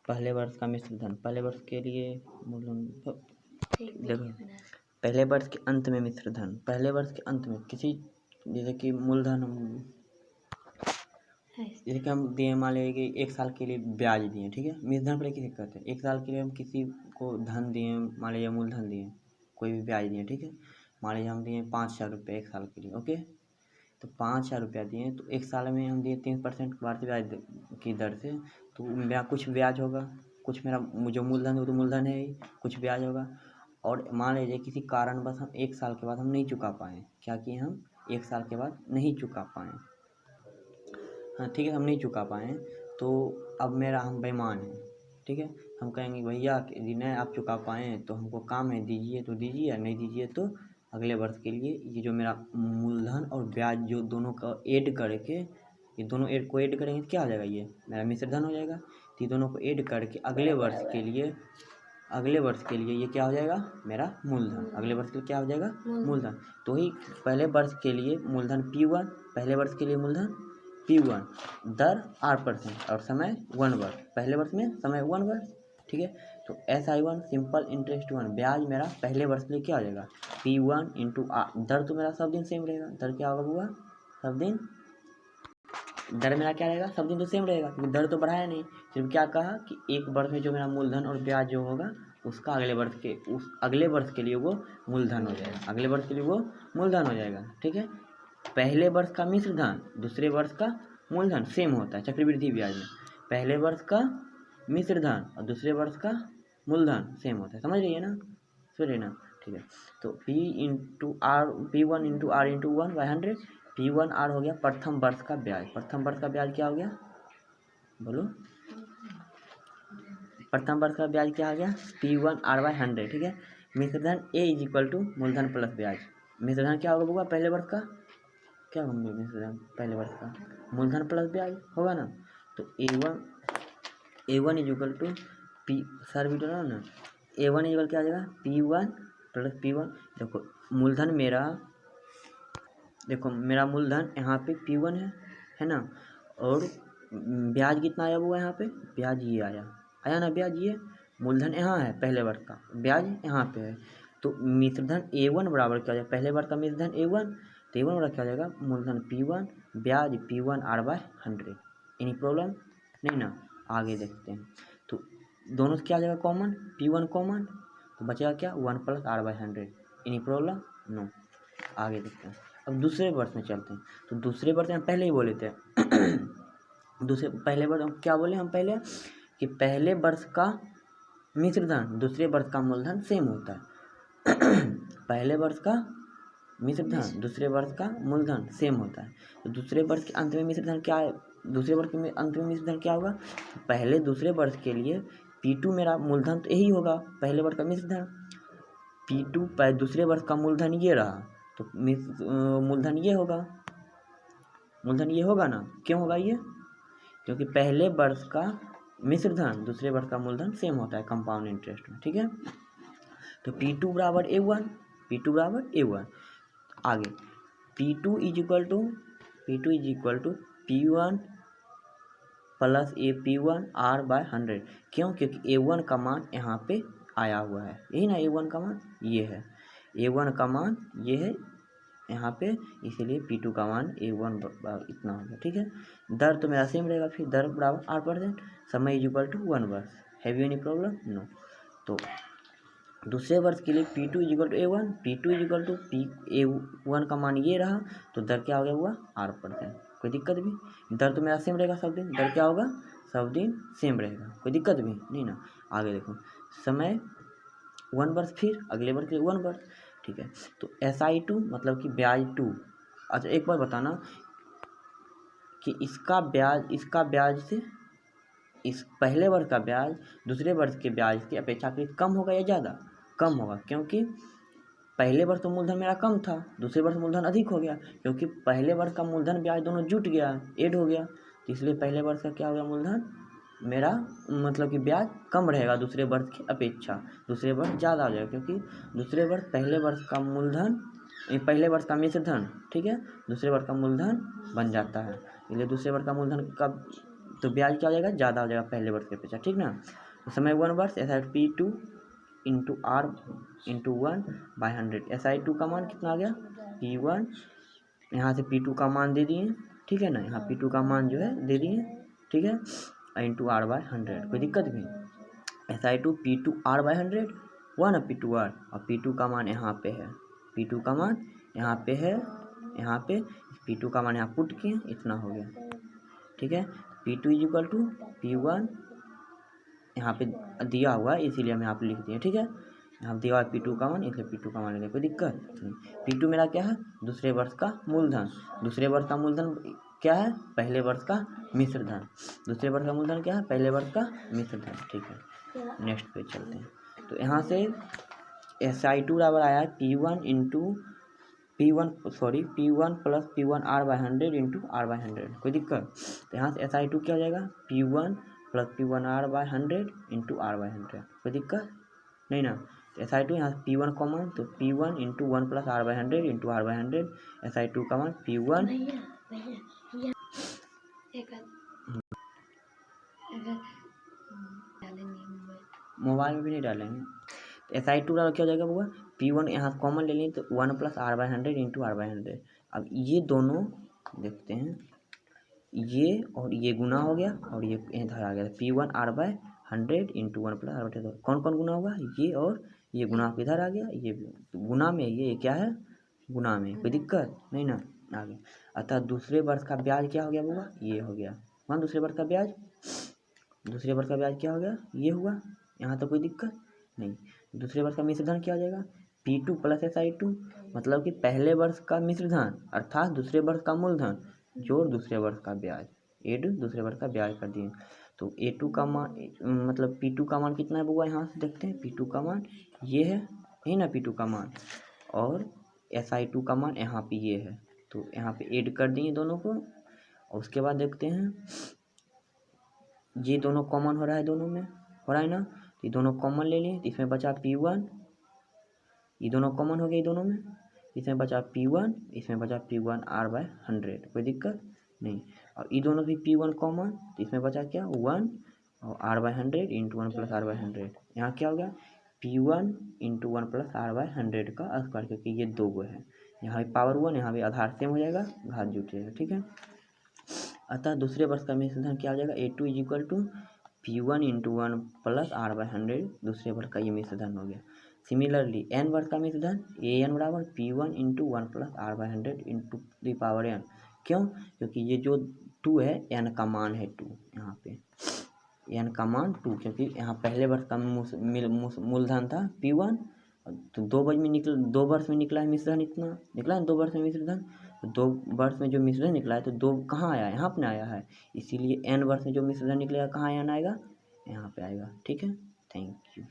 पहले वर्ष का मिश्र धन, पहले वर्ष के लिए मूलधन देखो, पहले वर्ष के अंत में मिश्र धन, पहले वर्ष के अंत में किसी जैसे कि मूलधन जैसे कि हम दिए, मान लीजिए कि 1 साल के लिए ब्याज दिए, ठीक है। मिश्र धन पर किसे कहते हैं? 1 साल के लिए हम किसी को धन दिए, मान लीजिए मूलधन दिए, कोई भी ब्याज दिए, ठीक है। मान लीजिए हम दिए 5,000 रुपये 1 साल के लिए, ओके। तो 5,000 रुपया दिए, तो 1 साल में हम दिए 3% वार्षिक ब्याज की दर से, तो मेरा कुछ ब्याज होगा, कुछ मेरा जो मूलधन है वो तो मूलधन है ही, कुछ ब्याज होगा। और मान लीजिए किसी कारणवश हम 1 साल के बाद हम नहीं चुका पाएँ, क्या किए हम 1 साल के बाद नहीं चुका पाएँ, हाँ ठीक है, हम नहीं चुका पाएँ, तो अब मेरा हम बेईमान हैं, ठीक है। हम कहेंगे भैया यदि नहीं आप चुका पाएँ तो हमको काम है, दीजिए तो दीजिए, नहीं दीजिए तो अगले वर्ष के लिए ये जो मेरा मूलधन और ब्याज जो दोनों का ऐड करके, ये दोनों ऐड को ऐड करेंगे तो क्या हो जाएगा, ये मेरा मिश्र धन हो जाएगा। तो ये दोनों को ऐड करके अगले वर्ष के लिए ये क्या हो जाएगा, मेरा मूलधन। अगले वर्ष के लिए क्या हो जाएगा, मूलधन। तो ही पहले वर्ष के लिए मूलधन P1, पहले वर्ष के लिए मूलधन P1, दर 8% और समय 1 वर्ष, पहले वर्ष में समय 1 वर्ष, ठीक है। तो SI1 सिंपल इंटरेस्ट 1 ब्याज मेरा पहले वर्ष के लिए क्या हो जाएगा, P1 इंटू दर तो मेरा सब दिन सेम रहेगा, दर क्या होगा बुआ, सब दिन दर मेरा क्या रहेगा, सब दिन तो सेम रहेगा, क्योंकि दर तो बढ़ाया नहीं, सिर्फ क्या कहा कि 1 वर्ष में जो मेरा मूलधन और ब्याज जो होगा उसका अगले वर्ष के लिए वो मूलधन हो जाएगा, अगले वर्ष के लिए वो मूलधन हो जाएगा, ठीक है। पहले वर्ष का मिश्र धन दूसरे वर्ष का मूलधन सेम होता है चक्रवृद्धि ब्याज में, पहले वर्ष का मिश्र धन और दूसरे वर्ष का मूलधन सेम होता है, समझ रही है ना, समझ रही ना, ठीक है। तो P1 into R into 1/100, P1R हो गया प्रथम वर्ष का ब्याज, प्रथम वर्ष का ब्याज क्या हो गया, बोलो, प्रथम वर्ष का ब्याज क्या हो गया, P1R/100, ठीक है। मिश्रधन A इज इक्वल टू मूलधन प्लस ब्याज, मिश्रधन क्या होगा बुआ, पहले वर्ष का क्या होगा, मिश्रधन पहले वर्ष का मूलधन प्लस ब्याज होगा ना। तो A1 is equal to sir भी ना, A1 इज इक्वल क्या आ जाएगा, P1 प्लस P1। देखो मूलधन मेरा मूलधन यहाँ पे P1 है ना, और ब्याज कितना आया हुआ यहाँ पे, ब्याज ये आया ना, ब्याज ये मूलधन यहाँ है पहले वर्ष का, ब्याज यहाँ पे है। तो मिश्रधन A1 बराबर क्या हो जाएगा, पहले वर्ष का मिश्रधन A1, तो A1 बराबर क्या हो जाएगा, मूलधन P1 ब्याज P1R/100। एनी प्रॉब्लम नहीं ना, आगे देखते हैं। तो दोनों से क्या आ जाएगा कॉमन, P1 कॉमन, तो बचेगा क्या 1 + R/100। एनी प्रॉब्लम नो, आगे देखते हैं। अब दूसरे वर्ष में चलते हैं, तो दूसरे वर्ष में पहले ही बोले थे पहले वर्ष क्या बोले हम पहले, कि पहले वर्ष का मिश्रधन दूसरे वर्ष का मूलधन सेम होता है पहले वर्ष का मिश्रधन दूसरे वर्ष का मूलधन सेम होता है। तो दूसरे वर्ष के अंत में मिश्रधन क्या है, दूसरे वर्ष के अंत में मिश्रधन क्या होगा, पहले दूसरे वर्ष के लिए P2 मेरा मूलधन तो यही होगा, पहले वर्ष का मिश्रधन, P2 दूसरे वर्ष का मूलधन ये रहा, तो मूलधन ये होगा ना, क्यों होगा ये, क्योंकि पहले वर्ष का मिश्रधन दूसरे वर्ष का मूलधन सेम होता है कंपाउंड इंटरेस्ट में, ठीक है। तो P2 बराबर A1, आगे P2 is equal to P1 plus P1R/100, क्यों, क्योंकि A1 का मान यहाँ पे आया हुआ है, यही ना A1 का मान ये है, A1 का मान ये है यहाँ पे, इसीलिए P2 का मान A1 इतना होगा, ठीक है। दर तो मेरा सेम रहेगा, फिर दर बराबर 8%, समय इज इक्वल टू 1 वर्ष, have you any problem, no. तो दूसरे वर्ष के लिए P2 is equal to A1, P2 is equal to A1 का मान ये रहा, तो दर क्या हो गया हुआ 8%, कोई दिक्कत भी, दर तो मेरा सेम रहेगा सब दिन, दर क्या होगा सब दिन सेम रहेगा, कोई दिक्कत भी नहीं ना। आगे देखो, समय 1 वर्ष, फिर अगले वर्ष के लिए 1 वर्ष, ठीक है। तो SI2 मतलब कि ब्याज 2। अच्छा एक बार बताना कि इसका ब्याज से इस पहले वर्ष का ब्याज दूसरे वर्ष के ब्याज की अपेक्षाकृत कम होगा या ज़्यादा, कम होगा, क्योंकि पहले वर्ष तो मूलधन मेरा कम था, दूसरे वर्ष मूलधन अधिक हो गया, क्योंकि पहले वर्ष का मूलधन ब्याज दोनों जुट गया, ऐड हो गया, तो इसलिए पहले वर्ष का क्या हो गया मूलधन मेरा, मतलब कि ब्याज कम रहेगा दूसरे वर्ष की अपेक्षा, दूसरे वर्ष ज़्यादा हो जाएगा, क्योंकि दूसरे वर्ष पहले वर्ष का मूलधन, पहले वर्ष का मिश्रधन, ठीक है, दूसरे वर्ष का मूलधन बन जाता है, इसलिए दूसरे वर्ष का मूलधन का तो ब्याज क्या हो जाएगा, ज़्यादा हो जाएगा पहले वर्ष के अपेक्षा, ठीक ना। तो समय 1 वर्ष SI2 into R into 1/100। SI2 का मान कितना आ गया P1, यहाँ से P2 का मान दे दिए, ठीक है ना, यहाँ P2 का मान जो है दे दिए, ठीक है, इंटू R/100। कोई दिक्कत भी, SI2 P2 R/100 1 है P2 R, और P2 का मान यहाँ पे है, P2 का मान यहाँ पे है, यहाँ पे P2 का मान यहाँ पुट किए, इतना हो गया, ठीक है। P2 is equal to P1, यहाँ पे दिया हुआ है इसीलिए हम यहाँ पे लिख दिए, ठीक है। यहाँ दिया हुआ है P2 का मान, इसलिए P2 का मान लेंगे, कोई दिक्कत नहीं। P2 मेरा क्या है, दूसरे वर्ष का मूलधन। दूसरे वर्ष का मूलधन क्या है, पहले वर्ष का मिश्र धन। दूसरे वर्ष का मूलधन क्या है, पहले वर्ष का मिश्र धन, ठीक है। नेक्स्ट पे चलते हैं। तो यहाँ से SI2 बराबर आया P1 plus P1 R/100 into R/100, कोई दिक्कत। तो यहाँ से SI2 क्या हो जाएगा, P1 plus P1 R/100 into R/100, कोई दिक्कत नहीं ना। तो SI2 यहाँ से P1 का मान, तो P1 into 1 plus R/100 into R/100, SI2 का मान P1 मोबाइल में भी नहीं डालेंगे। तो SI2 का क्या हो जाएगा बुआ, P1 यहाँ कॉमन ले लें तो 1 प्लस R/100 इंटू R/100। अब ये दोनों देखते हैं, ये और ये गुना हो गया और ये इधर आ गया, P1 R/100 into 1 plus R/100। कौन कौन गुना होगा, ये और ये गुना इधर आ गया, ये तो गुना में ये क्या है, गुना में, कोई दिक्कत नहीं ना, आ गया। अतः दूसरे वर्ष का ब्याज क्या हो गया बुआ, ये हो गया। हाँ, दूसरे वर्ष का ब्याज, दूसरे वर्ष का ब्याज क्या हो गया, ये हुआ, यहाँ तो कोई दिक्कत नहीं। दूसरे वर्ष का मिश्र धन क्या हो जाएगा, P2 प्लस SI2, मतलब कि पहले वर्ष का मिश्र धन अर्थात दूसरे वर्ष का मूलधन जोड़ दूसरे वर्ष का ब्याज, एड दूसरे वर्ष का ब्याज कर दिए। तो A2 का मान मतलब P2 का मान कितना है बुआ, यहाँ से देखते हैं P2 का मान ये है, यही ना P2 का मान, और SI2 का मान यहाँ पे ये है, तो यहाँ पे ऐड कर दिए दोनों को। और उसके बाद देखते हैं ये दोनों कॉमन हो रहा है, दोनों में हो रहा है ना, तो ये दोनों कॉमन ले लिए, इसमें बचा P1, ये दोनों कॉमन हो गए दोनों में, इसमें बचा P1, इसमें बचा P1 R/100, कोई दिक्कत नहीं। और ये दोनों भी P1 कॉमन, तो इसमें बचा क्या 1 और R/100 इंटू 1 प्लस R/100। यहाँ क्या हो गया P1 इंटू 1 प्लस R/100 का स्क्वायर, क्योंकि ये दो गो है, यहाँ भी पावर 1, यहाँ भी आधार सेम हो जाएगा, घात जुट जाएगा, ठीक है। अतः दूसरे वर्ष का मिश्र धन क्या हो जाएगा, A2 is equal to P1 into 1 plus R/100, दूसरे वर्ष का ये मिश्र धन हो गया। सिमिलरली n वर्ष का मिश्र धन AN बराबर P1 into 1 plus R/100 into the power n। क्यों, क्योंकि ये जो 2 है n का मान है 2, यहाँ पे n का मान 2, क्योंकि यहाँ पहले वर्ष का मूलधन था P1, तो 2 वर्ष में निकला है मिश्र धन, इतना निकला है 2 वर्ष में मिश्र धन। तो 2 वर्ष में जो मिश्र धन निकला है, तो 2 कहाँ आया है, यहाँ पे आया है, इसीलिए n वर्ष में जो मिश्र धन निकलेगा कहाँ आना आएगा, यहाँ पे आएगा, ठीक है। Thank you.